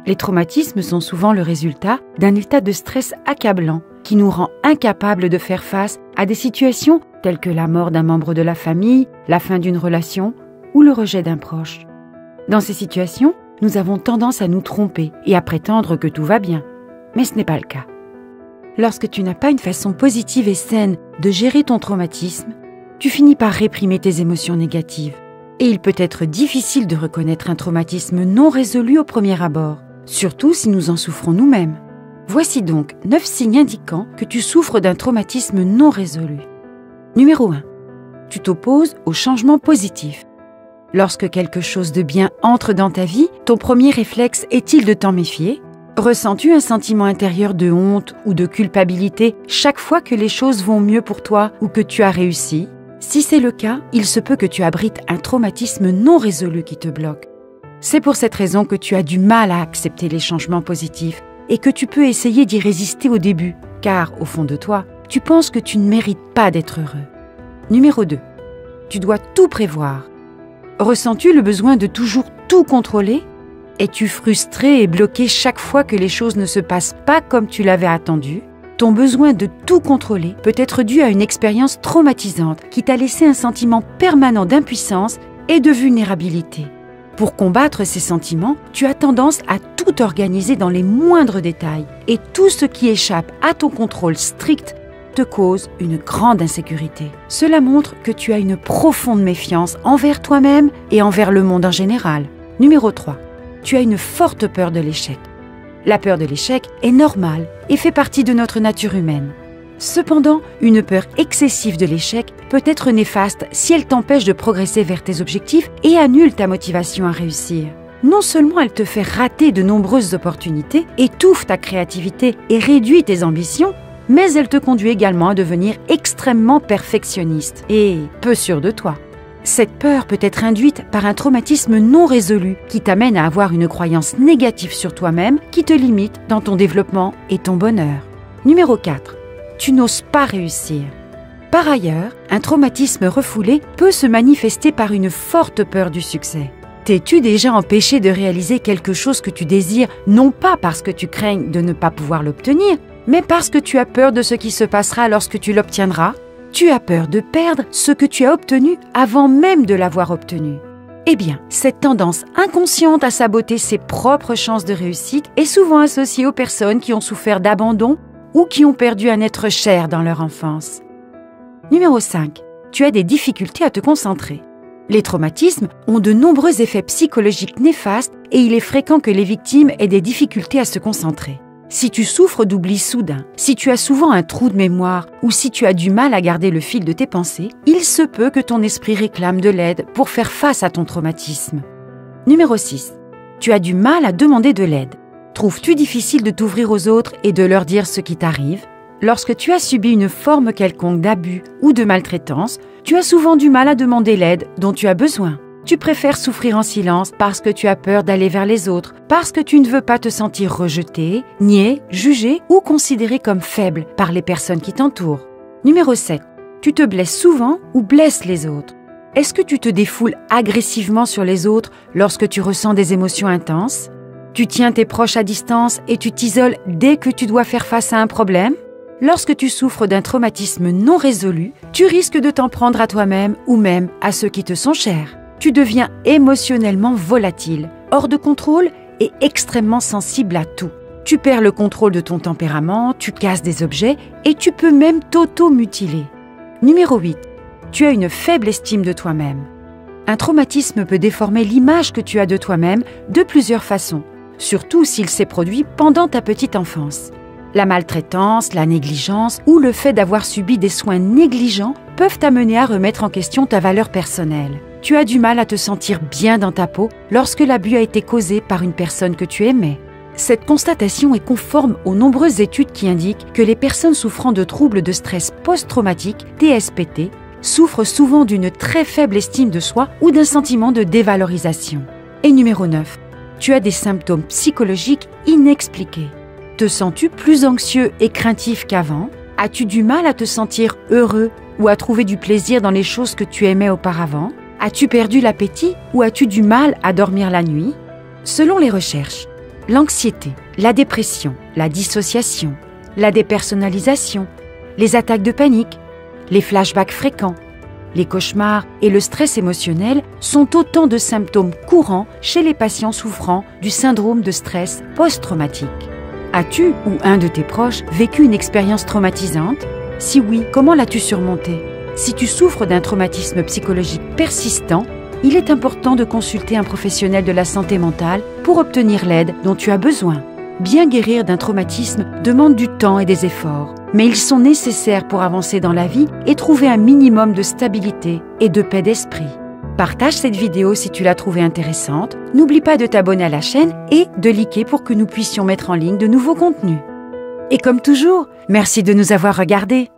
Les traumatismes sont souvent le résultat d'un état de stress accablant qui nous rend incapables de faire face à des situations telles que la mort d'un membre de la famille, la fin d'une relation ou le rejet d'un proche. Dans ces situations, nous avons tendance à nous tromper et à prétendre que tout va bien. Mais ce n'est pas le cas. Lorsque tu n'as pas une façon positive et saine de gérer ton traumatisme, tu finis par réprimer tes émotions négatives. Et il peut être difficile de reconnaître un traumatisme non résolu au premier abord, surtout si nous en souffrons nous-mêmes. Voici donc 9 signes indiquant que tu souffres d'un traumatisme non résolu. Numéro 1. Tu t'opposes au changement positif. Lorsque quelque chose de bien entre dans ta vie, ton premier réflexe est-il de t'en méfier ? Ressens-tu un sentiment intérieur de honte ou de culpabilité chaque fois que les choses vont mieux pour toi ou que tu as réussi ? Si c'est le cas, il se peut que tu abrites un traumatisme non résolu qui te bloque. C'est pour cette raison que tu as du mal à accepter les changements positifs et que tu peux essayer d'y résister au début, car, au fond de toi, tu penses que tu ne mérites pas d'être heureux. Numéro 2. Tu dois tout prévoir. Ressens-tu le besoin de toujours tout contrôler ? Es-tu frustré et bloqué chaque fois que les choses ne se passent pas comme tu l'avais attendu ? Ton besoin de tout contrôler peut être dû à une expérience traumatisante qui t'a laissé un sentiment permanent d'impuissance et de vulnérabilité. Pour combattre ces sentiments, tu as tendance à tout organiser dans les moindres détails et tout ce qui échappe à ton contrôle strict te cause une grande insécurité. Cela montre que tu as une profonde méfiance envers toi-même et envers le monde en général. Numéro 3. Tu as une forte peur de l'échec. La peur de l'échec est normale et fait partie de notre nature humaine. Cependant, une peur excessive de l'échec peut être néfaste si elle t'empêche de progresser vers tes objectifs et annule ta motivation à réussir. Non seulement elle te fait rater de nombreuses opportunités, étouffe ta créativité et réduit tes ambitions, mais elle te conduit également à devenir extrêmement perfectionniste et peu sûr de toi. Cette peur peut être induite par un traumatisme non résolu qui t'amène à avoir une croyance négative sur toi-même qui te limite dans ton développement et ton bonheur. Numéro 4. Tu n'oses pas réussir. Par ailleurs, un traumatisme refoulé peut se manifester par une forte peur du succès. T'es-tu déjà empêché de réaliser quelque chose que tu désires, non pas parce que tu crains de ne pas pouvoir l'obtenir, mais parce que tu as peur de ce qui se passera lorsque tu l'obtiendras ? Tu as peur de perdre ce que tu as obtenu avant même de l'avoir obtenu. Eh bien, cette tendance inconsciente à saboter ses propres chances de réussite est souvent associée aux personnes qui ont souffert d'abandon ou qui ont perdu un être cher dans leur enfance. Numéro 5. Tu as des difficultés à te concentrer. Les traumatismes ont de nombreux effets psychologiques néfastes et il est fréquent que les victimes aient des difficultés à se concentrer. Si tu souffres d'oubli soudain, si tu as souvent un trou de mémoire ou si tu as du mal à garder le fil de tes pensées, il se peut que ton esprit réclame de l'aide pour faire face à ton traumatisme. Numéro 6. Tu as du mal à demander de l'aide. Trouves-tu difficile de t'ouvrir aux autres et de leur dire ce qui t'arrive ? Lorsque tu as subi une forme quelconque d'abus ou de maltraitance, tu as souvent du mal à demander l'aide dont tu as besoin. Tu préfères souffrir en silence parce que tu as peur d'aller vers les autres, parce que tu ne veux pas te sentir rejeté, nié, jugé ou considéré comme faible par les personnes qui t'entourent. Numéro 7. Tu te blesses souvent ou blesses les autres. Est-ce que tu te défoules agressivement sur les autres lorsque tu ressens des émotions intenses ? Tu tiens tes proches à distance et tu t'isoles dès que tu dois faire face à un problème ? Lorsque tu souffres d'un traumatisme non résolu, tu risques de t'en prendre à toi-même ou même à ceux qui te sont chers. Tu deviens émotionnellement volatile, hors de contrôle et extrêmement sensible à tout. Tu perds le contrôle de ton tempérament, tu casses des objets et tu peux même t'auto-mutiler. Numéro 8. Tu as une faible estime de toi-même. Un traumatisme peut déformer l'image que tu as de toi-même de plusieurs façons, surtout s'il s'est produit pendant ta petite enfance. La maltraitance, la négligence ou le fait d'avoir subi des soins négligents peuvent t'amener à remettre en question ta valeur personnelle. Tu as du mal à te sentir bien dans ta peau lorsque l'abus a été causé par une personne que tu aimais. Cette constatation est conforme aux nombreuses études qui indiquent que les personnes souffrant de troubles de stress post-traumatique, TSPT, souffrent souvent d'une très faible estime de soi ou d'un sentiment de dévalorisation. Et numéro 9. Tu as des symptômes psychologiques inexpliqués. Te sens-tu plus anxieux et craintif qu'avant ? As-tu du mal à te sentir heureux ou à trouver du plaisir dans les choses que tu aimais auparavant ? As-tu perdu l'appétit ou as-tu du mal à dormir la nuit ? Selon les recherches, l'anxiété, la dépression, la dissociation, la dépersonnalisation, les attaques de panique, les flashbacks fréquents, les cauchemars et le stress émotionnel sont autant de symptômes courants chez les patients souffrant du syndrome de stress post-traumatique. As-tu ou un de tes proches vécu une expérience traumatisante? Si oui, comment l'as-tu surmontée? Si tu souffres d'un traumatisme psychologique persistant, il est important de consulter un professionnel de la santé mentale pour obtenir l'aide dont tu as besoin. Bien guérir d'un traumatisme demande du temps et des efforts, mais ils sont nécessaires pour avancer dans la vie et trouver un minimum de stabilité et de paix d'esprit. Partage cette vidéo si tu l'as trouvée intéressante. N'oublie pas de t'abonner à la chaîne et de liker pour que nous puissions mettre en ligne de nouveaux contenus. Et comme toujours, merci de nous avoir regardés.